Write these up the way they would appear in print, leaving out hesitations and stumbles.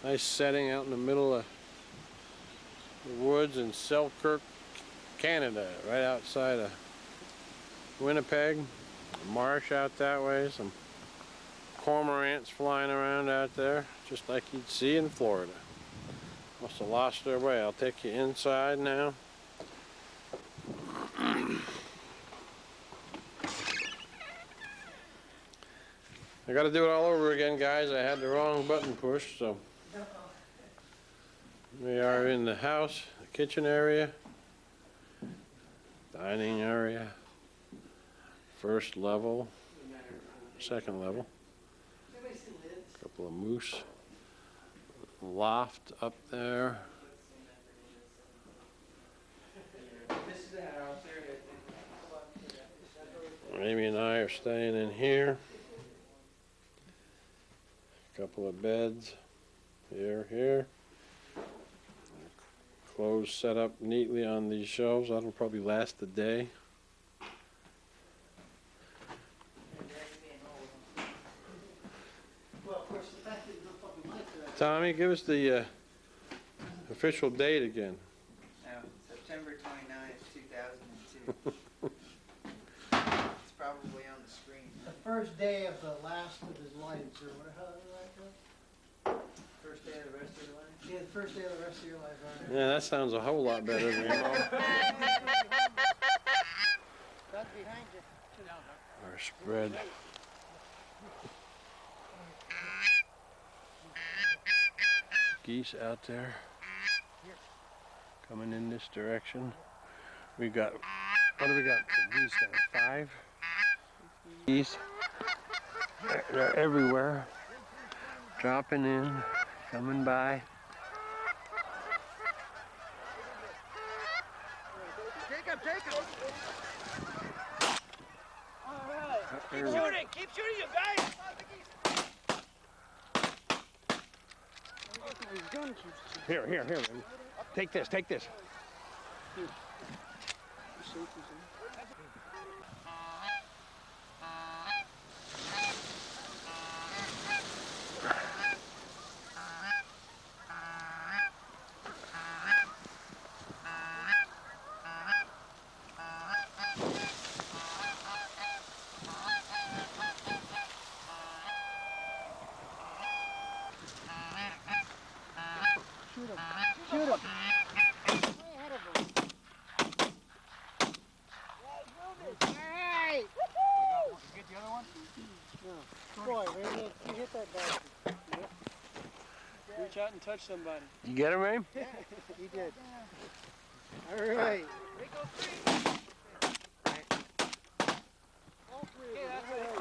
Nice setting out in the middle of the woods in Selkirk, Canada, right outside of Winnipeg. Marsh out that way, some cormorants flying around out there, just like you'd see in Florida. Must have lost their way. I'll take you inside now. I got to do it all over again, guys. I had the wrong button pushed, so we are in the house, the kitchen area, dining area, first level, second level, a couple of moose, loft up there. Amy and I are staying in here. A couple of beds here. Clothes set up neatly on these shelves. That'll probably last a day. Tommy, give us the official date again. September 29th, 2002. It's probably on the screen. The first day of the last of his life, or whatever that was. First day of the rest of your life? Yeah, the first day of the rest of your life, right? Yeah, that sounds a whole lot better than That's behind you. our spread. Geese out there coming in this direction. We got, what do we got? The geese got 5 geese. They're everywhere, dropping in, coming by. Take him! All right. Keep shooting, you guys! Here. Take this. Shoot him! Hey! Get the other one? No. Boy, man, you hit that guy. Yep. Reach out and touch somebody. You get him, Aim? Yeah, he did. All right. All three. Okay, that's right.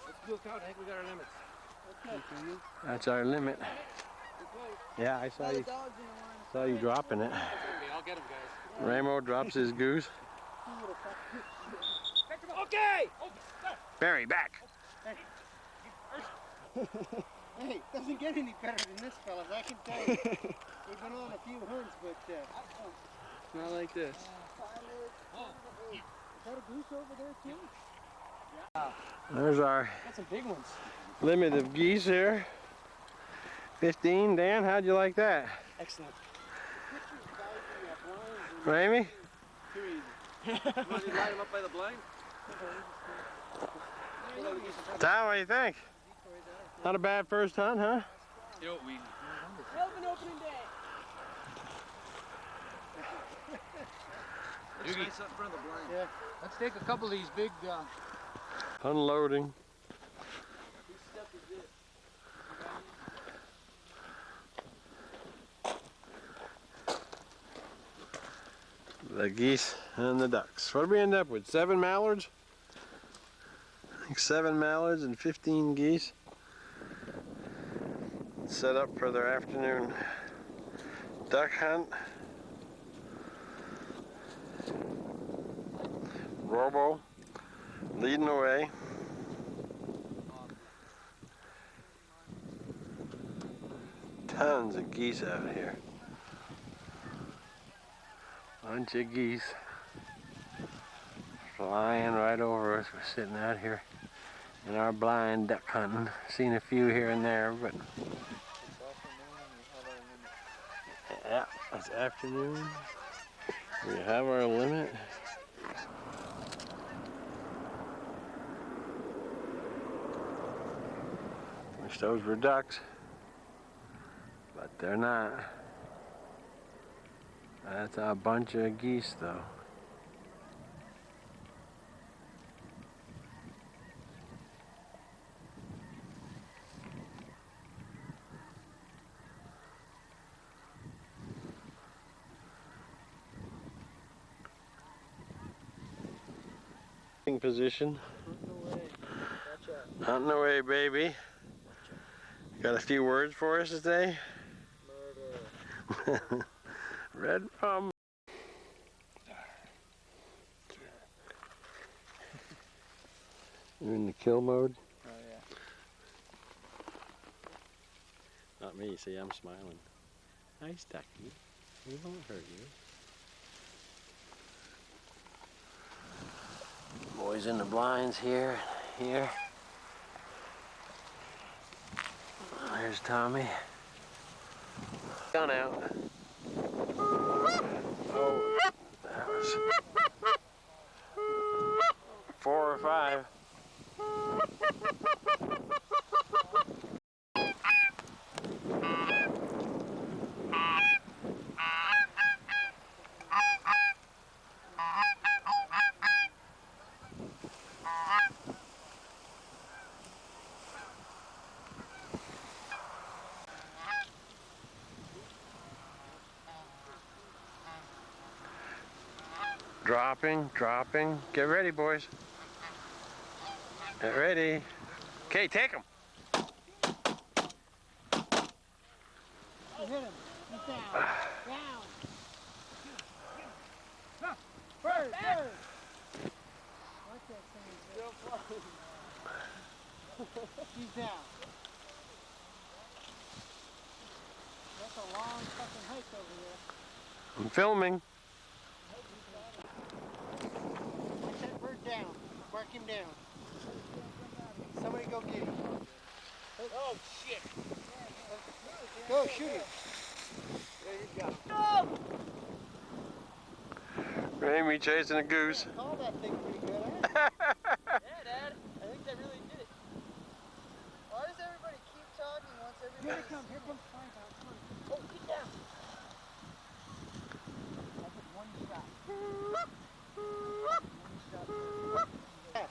Let's do a count. I think we got our limits. Okay. That's our limit. Yeah, I saw you dropping it. I'll get him, guys. Ramo drops his goose. Okay! Barry, back. Hey, it doesn't get any better than this, fellas. I can tell you. We've been on a few hunts, but Not like this. is that a goose over there too? There's our Got some big ones. limit of geese here. 15. Dan, how'd you like that? Excellent. Ramey? Too easy. You want to light him up by the blind? Tom, what do you think? Not a bad first hunt, huh? Yo, we... Open opening day. Looks nice up in front of the blind. Yeah. Let's take a couple of these big. Unloading. The geese and the ducks. What did we end up with? 7 mallards? I think 7 mallards and 15 geese. Set up for their afternoon duck hunt. Robo leading the way. Tons of geese out here. Bunch of geese flying right over us. We're sitting out here in our blind duck hunting. Seen a few here and there, but It's afternoon. We have our limit. Wish those were ducks, but they're not. That's a bunch of geese though. Position. Hunting away, baby. Got a few words for us today? Murder. Red rum. You're in the kill mode? Oh yeah. Not me, see, I'm smiling. Nice ducky. We won't hurt you. Boys in the blinds here, here. There's Tommy. Gun out. Oh, that was 4 or 5. Dropping. Get ready, boys. Get ready. Okay, take him. Hit him. He's down. Down. Bird. Like that thing. Still flying. He's down. That's a long fucking hike over there. I'm filming. Get that bird down. Mark him down. Somebody go get him. Oh shit. Go shoot him. There you go. Ramy chasing a goose. Call that thing pretty good, huh? Yeah, Dad. I think they really did it. Why does everybody keep talking once everybody... Here comes Frank out. Come on. Oh, get down! That's just one shot. Yeah.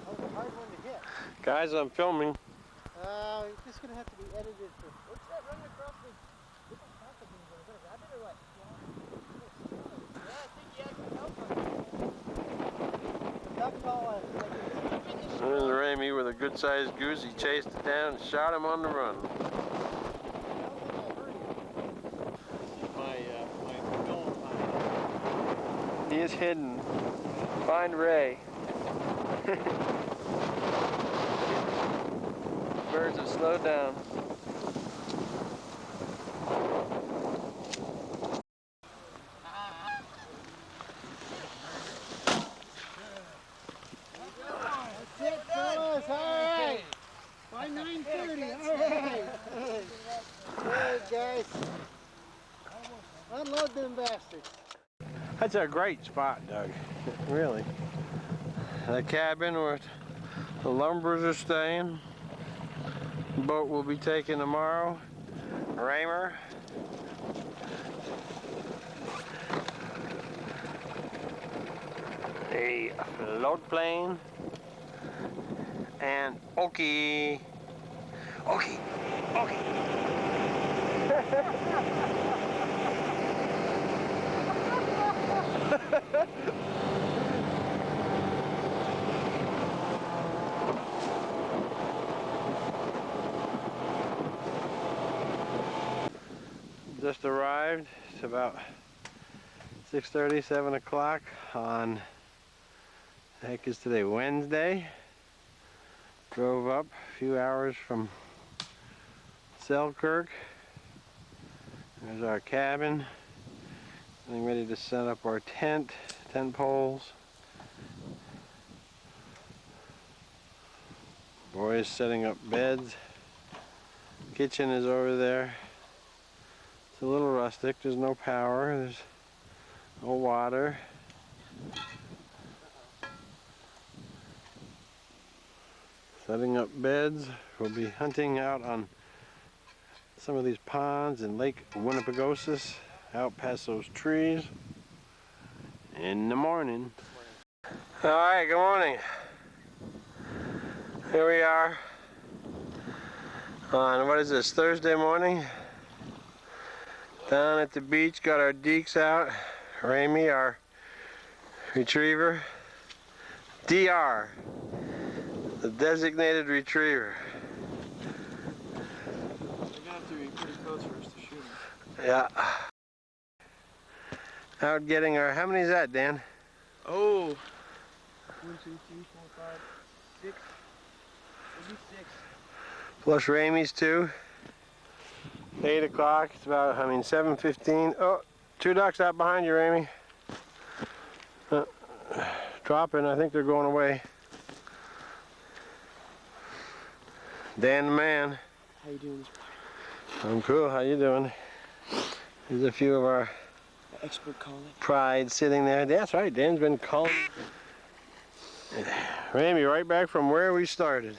That was a hard one to hit. Guys, I'm filming. This is going to have to be edited for... What's that running across the... What the fuck is it? A rabbit or what? Yeah, I think he actually helped us. The duck's all There's Ramy with a good-sized goose. He chased it down and shot him on the run. My film. He is hidden. Find Ray. Birds have slowed down. That's it, fellas. All right. By 9:30. All right. All right, guys. Unload them bastards. That's a great spot, Doug. Really. The cabin where the lumbers are staying. Boat will be taken tomorrow. Raymer. A float plane. And Okie. Just arrived. It's about 6:30, 7 o'clock on, the heck is today, Wednesday. Drove up a few hours from Selkirk. There's our cabin. Getting ready to set up our tent poles. Boys setting up beds. Kitchen is over there. It's a little rustic. There's no power. There's no water. Setting up beds. We'll be hunting out on some of these ponds in Lake Winnipegosis, out past those trees in the morning. All right, good morning. Here we are on, what is this, Thursday morning? Down at the beach, got our deeks out. Ramy, our retriever. DR, the designated retriever. They're gonna have to be pretty close for us to shoot them. Yeah. Out getting our, how many is that, Dan? Oh. 1, 2, 3, 4, 5, 6. Maybe 6. Plus Ramy's too. 8 o'clock, it's about, 7:15. Oh, 2 ducks out behind you, Ramy. Dropping, I think they're going away. Dan the man. How you doing this I'm cool, how you doing? There's a few of our expert calling? pride sitting there. That's right, Dan's been calling. Ramy, right back from where we started.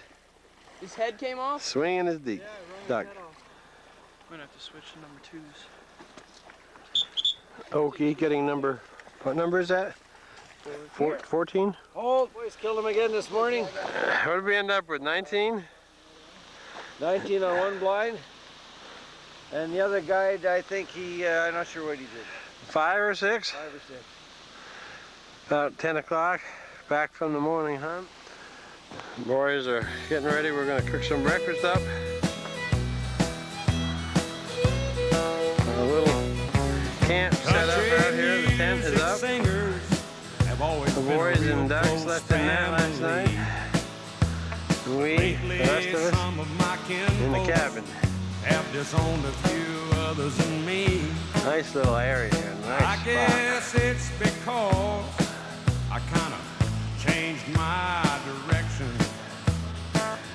His head came off? Swinging his deep. Duck. I'm gonna have to switch to number 2s. Okie getting number, what number is that? 14? Oh, boys killed him again this morning. What did we end up with, 19? 19 on one blind. And the other guy, I think I'm not sure what he did. 5 or 6? 5 or 6. About 10 o'clock, back from the morning hunt. Boys are getting ready. We're gonna cook some breakfast up. A little camp set up out here. The tent is up. The boys and ducks left in there last night. We, the rest of us, in the cabin. Have disowned a few others than me. Nice little area here. Nice I guess spot. it's because I kind of changed my direction.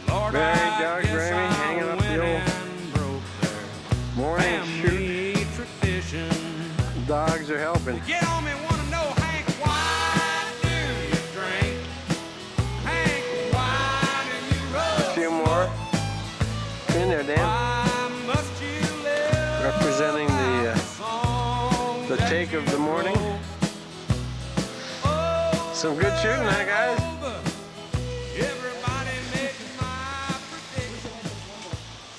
Lord, Mary, I Doug, guess Grammy, I hanging up went the old and broke their morning shoot. family tradition. Dogs are helping. Get on me, wanna know, Hank, why do you drink? Hank, why do you roll? A few more. In there, Dan. Why must you live Representing the take of the morning. Some good shooting, huh, guys? Everybody makes my prediction.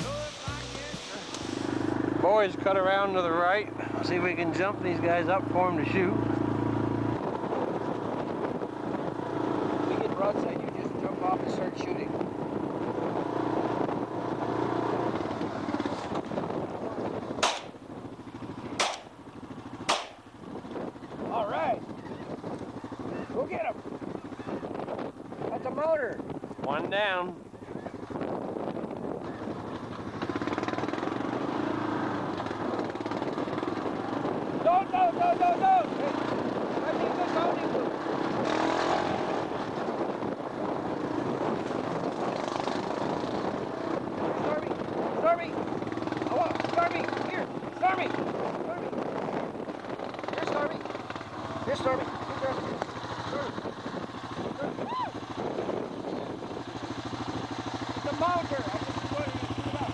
So if I get Boys, cut around to the right. See if we can jump these guys up for them to shoot. We get broadside, you just jump off and start shooting. All right. Go get him. That's a motor. One down. No. Hey, I think the sounding blue. Stormy. Stormy, here. Stormy. Here, Stormy. Here, Stormy. The mounter. I just wanted to shoot it up.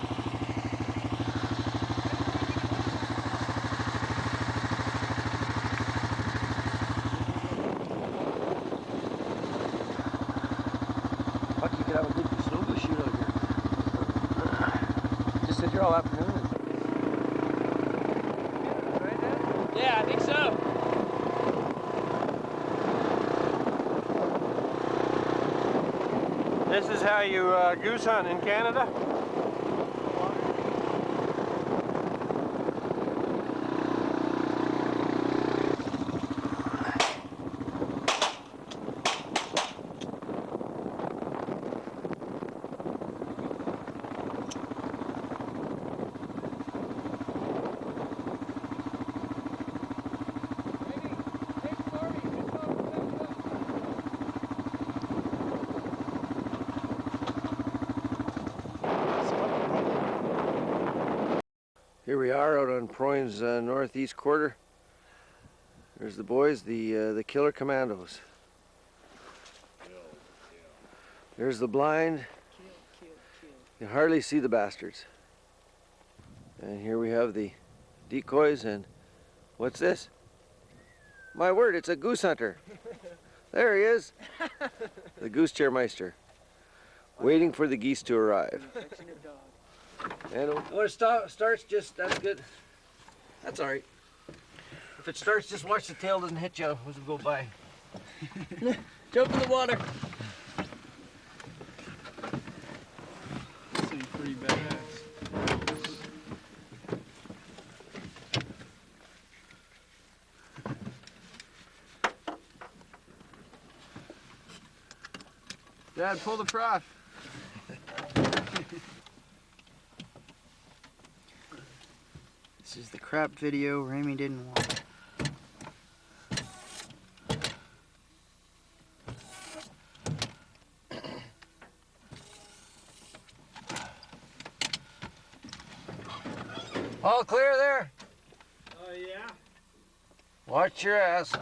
Fuck, you could have a good snow goose shoot out here. Just sit here all afternoon. Yeah, I think so. This is how you goose hunt in Canada. Here we are out on Proyne's northeast quarter. There's the boys, the killer commandos. There's the blind. You hardly see the bastards. And here we have the decoys, and what's this? My word, it's a goose hunter. There he is. The goose chairmeister. Waiting for the geese to arrive. And when it starts, just, that's good. That's alright. If it starts, just watch the tail doesn't hit you as we go by. Jump in the water. This is pretty badass. Dad, pull the prop. This is the crap video Ramy didn't want. All clear there? Oh, yeah? Watch your ass.